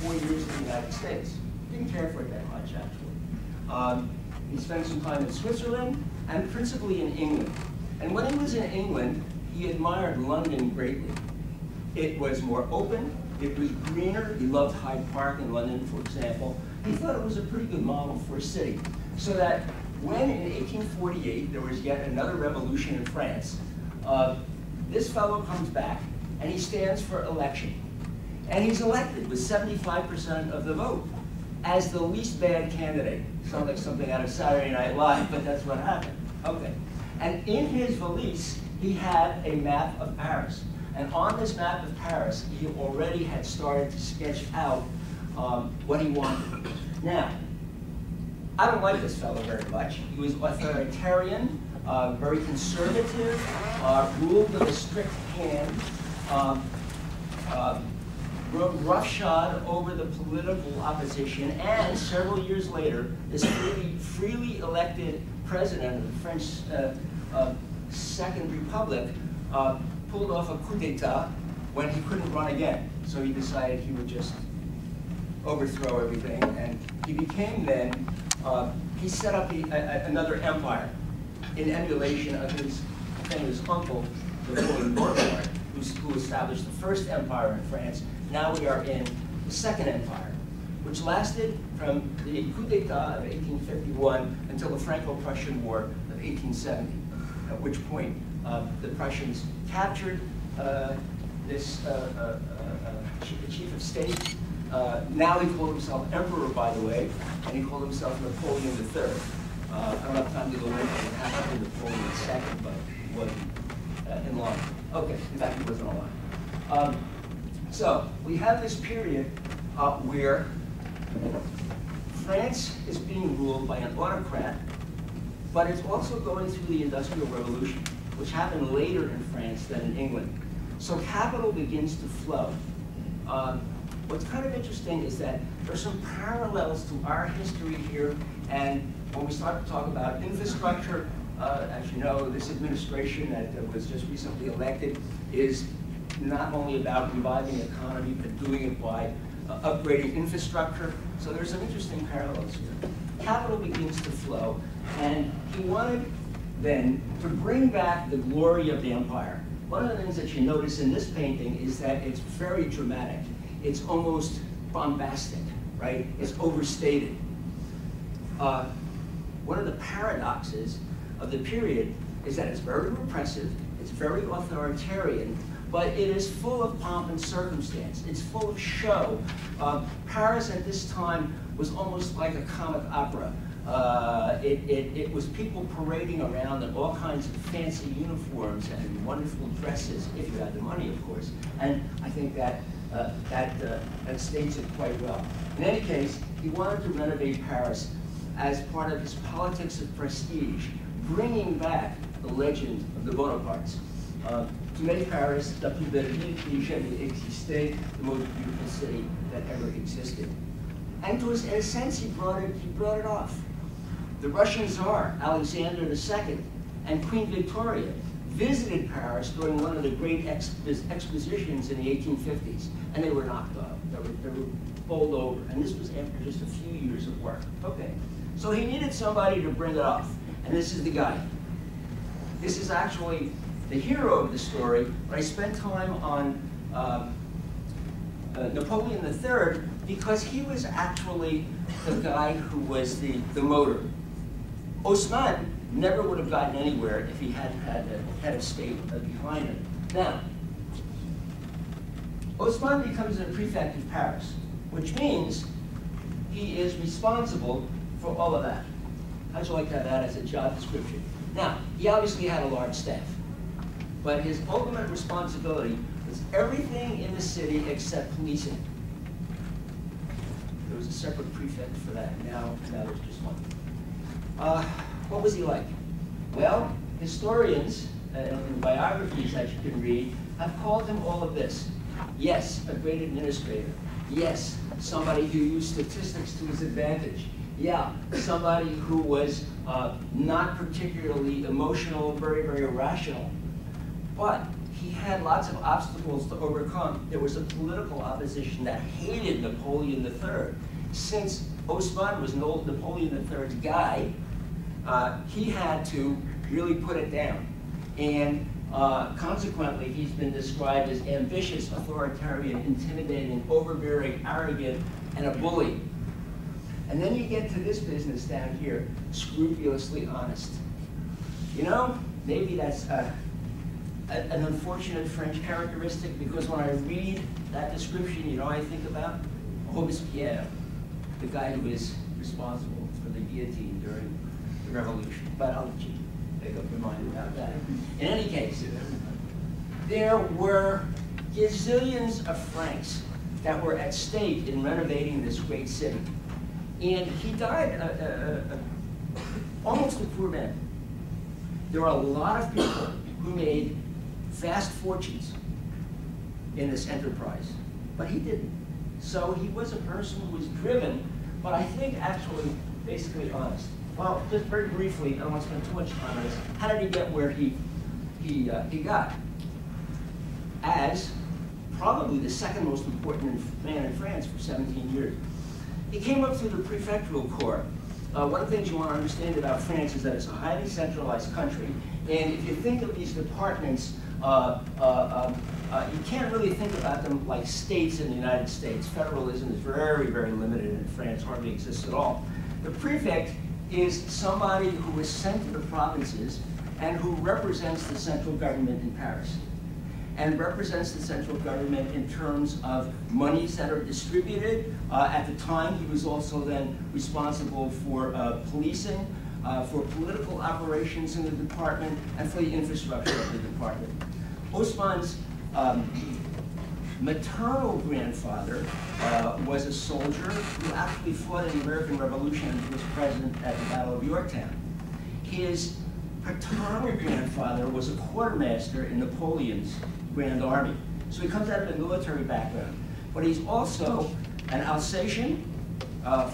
4 years in the United States. Didn't care for it that much, actually. He spent some time in Switzerland and principally in England. And when he was in England, he admired London greatly. It was more open, it was greener. He loved Hyde Park in London, for example. He thought it was a pretty good model for a city. So that when in 1848 there was yet another revolution in France, this fellow comes back and he stands for election. And he's elected with 75% of the vote as the least bad candidate. Sounds like something out of Saturday Night Live, but that's what happened. Okay. And in his valise, he had a map of Paris. And on this map of Paris, he already had started to sketch out what he wanted. Now, I don't like this fellow very much. He was authoritarian, very conservative, ruled with a strict hand, roughshod over the political opposition, and several years later, this freely elected president of the French Second Republic pulled off a coup d'etat when he couldn't run again. So he decided he would just overthrow everything, and he became then, he set up another empire in emulation of his famous uncle, Napoleon Bonaparte, who established the first empire in France. Now we are in the Second Empire, which lasted from the coup d'etat of 1851 until the Franco-Prussian War of 1870, at which point the Prussians captured this chief of state. Now he called himself emperor, by the way, and he called himself Napoleon III. I don't have time to go into what happened to Napoleon II, but he wasn't in line. Okay, in fact, he wasn't alive. So we have this period where France is being ruled by an autocrat, but it's also going through the Industrial Revolution, which happened later in France than in England. So capital begins to flow. What's kind of interesting is that there's some parallels to our history here, and when we start to talk about infrastructure, as you know, this administration that was just recently elected is not only about reviving the economy, but doing it by upgrading infrastructure. So there's some interesting parallels here. Capital begins to flow, and he wanted then to bring back the glory of the empire. One of the things that you notice in this painting is that it's very dramatic. It's almost bombastic, right? It's overstated. One of the paradoxes of the period is that it's very repressive, it's very authoritarian, but it is full of pomp and circumstance. It's full of show. Paris at this time was almost like a comic opera. It was people parading around in all kinds of fancy uniforms and wonderful dresses, if you had the money, of course. And I think that states it quite well. In any case, he wanted to renovate Paris as part of his politics of prestige, bringing back the legend of the Bonapartes. To make Paris la plus belle ville qui jamais existé, the most beautiful city that ever existed. And in a sense, he brought it off. The Russian Tsar, Alexander II, and Queen Victoria visited Paris during one of the great expositions in the 1850s, and they were knocked off. They were bowled over, and this was after just a few years of work. Okay, so he needed somebody to bring it off, and this is the guy. This is actually the hero of the story, but I spent time on Napoleon III because he was actually the guy who was the motor. Haussmann never would have gotten anywhere if he hadn't had a head of state behind him. Now, Haussmann becomes a prefect of Paris, which means he is responsible for all of that. How'd you like to have that as a job description? Now, he obviously had a large staff, but his ultimate responsibility was everything in the city except policing. There was a separate prefect for that. Now there's just one. What was he like? Well, historians and biographies that you can read have called him all of this. Yes, a great administrator. Yes, somebody who used statistics to his advantage. Yeah, somebody who was not particularly emotional, very, very rational. But he had lots of obstacles to overcome. There was a political opposition that hated Napoleon III. Since Haussmann was Napoleon III's guy, he had to really put it down. And consequently, he's been described as ambitious, authoritarian, intimidating, overbearing, arrogant, and a bully. And then you get to this business down here, scrupulously honest. You know, maybe that's an unfortunate French characteristic, because when I read that description, you know what I think about? Robespierre, the guy who is responsible for the guillotine during the revolution. But I'll let you make up your mind about that. In any case, there were gazillions of francs that were at stake in renovating this great city. And he died almost a poor man. There are a lot of people who made vast fortunes in this enterprise, but he didn't. So he was a person who was driven, but I think actually basically honest. Well, just very briefly, I don't want to spend too much time on this. How did he get where he got? As probably the second most important man in France for 17 years. He came up through the prefectural corps. One of the things you want to understand about France is that it's a highly centralized country, and if you think of these departments, you can't really think about them like states in the United States. Federalism is very, very limited in France, hardly exists at all. The prefect is somebody who is sent to the provinces and who represents the central government in Paris, and represents the central government in terms of monies that are distributed. At the time, he was also then responsible for policing, for political operations in the department, and for the infrastructure of the department. Haussmann's maternal grandfather was a soldier who actually fought in the American Revolution and was present at the Battle of Yorktown. His paternal grandfather was a quartermaster in Napoleon's Grand Army. So he comes out of a military background. But he's also an Alsatian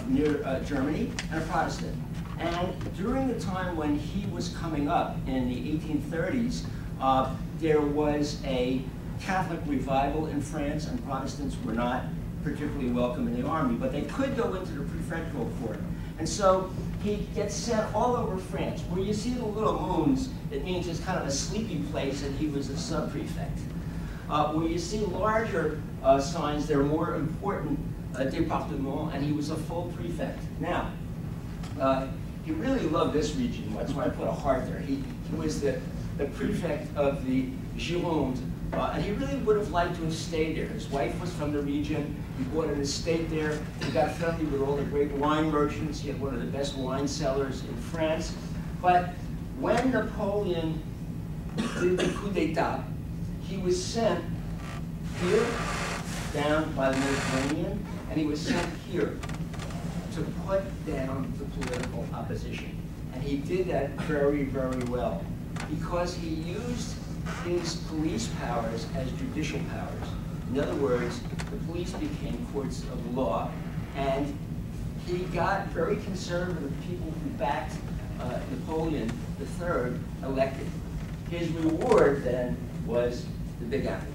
near Germany and a Protestant. And during the time when he was coming up in the 1830s, there was a Catholic revival in France, and Protestants were not particularly welcome in the army, but they could go into the prefectural corps. And so he gets sent all over France. Where you see the little moons, it means it's kind of a sleepy place, and he was a sub-prefect. Where you see larger signs, they're more important département, and he was a full prefect. Now, he really loved this region. That's why I put a heart there. He was the prefect of the Gironde, and he really would have liked to have stayed there. His wife was from the region. He bought an estate there. He got friendly with all the great wine merchants. He had one of the best wine cellars in France. But when Napoleon did the coup d'etat, he was sent here, down by the Mediterranean, and he was sent here to put down the political opposition. And he did that very, very well, because he used his police powers as judicial powers. In other words, the police became courts of law, and he got very conservative people who backed Napoleon III elected. His reward then was the Big Apple,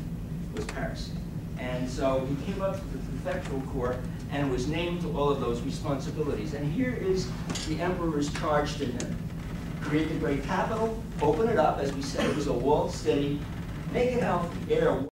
was Paris. And so he came up to the prefectural corps and was named to all of those responsibilities. And here is the emperor's charge to him. Create the great capital, open it up, as we said, it was a walled city, make it healthy, air,